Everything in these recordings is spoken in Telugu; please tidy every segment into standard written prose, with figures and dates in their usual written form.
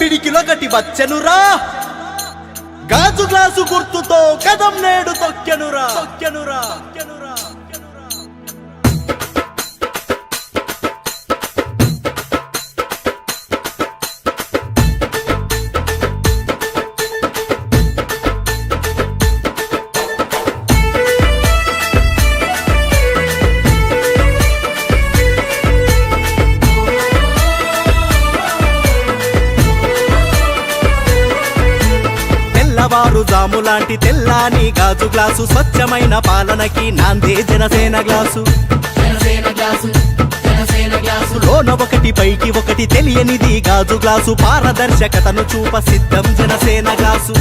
పిడికిలొకటి వచ్చెనురా గాజు గ్లాసు గుర్తుతో కదం నేడు తొక్కెనురా తెల్లవారుజాము లాంటి తెల్లాని గాజు గ్లాసు స్వచ్ఛమైన పాలనకి నాందే జనసేన గ్లాసు లోన ఒకటి పైకి ఒకటి తెలియనిది గాజు గ్లాసు పారదర్శకతను చూప సిద్ధం జనసేన గ్లాసు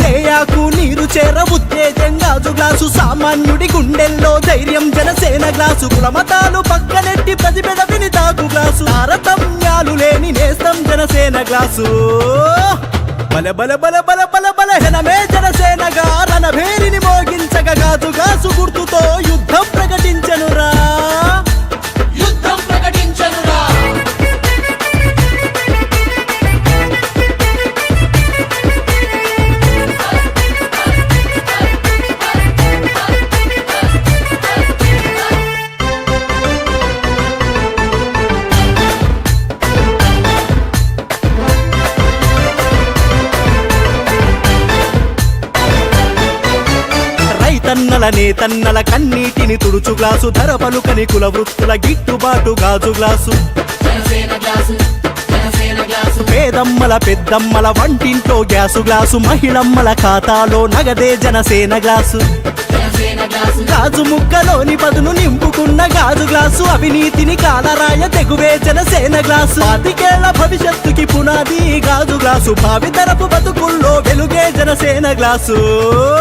తేయాకు నీరు చేర ఉత్తేజం గాజు గ్లాసు సామాన్యుడి గుండెల్లో ధైర్యం జనసేన గ్లాసు కులమతాలు పక్కనెట్టి ప్రతిపెద విని తాగు గ్లాసు తారతమ్యాలు లేని నేస్తం జనసేన గ్లాసు బల బల బల బల బల బల హెనమే జనసేనగా రణభేరిని మోగించగ గాజు గ్లాసు గుర్తుతో యుద్ధం ప్రకటించనురా తన్నల నేతన్నల కన్నీటిని తుడుచు గ్లాసు ధర పలుకని కుల వృత్తుల గిట్టుబాటు గాజు గ్లాసు పేదమ్మల పెద్దమ్మల వంటింట్లో గ్యాసు గ్లాసు మహిళమ్మల ఖాతాలో నగదే జనసేన గ్లాసు గాజు ముక్కలోని పదును నింపుకున్న గాజు గ్లాసు అవినీతిని కాలరాయ తెగువే జనసేన గ్లాసు 25 భవిష్యత్తుకి పునాది గాజు గ్లాసు భావితరపు బతుకుల్లో వెలుగే జనసేన గ్లాసు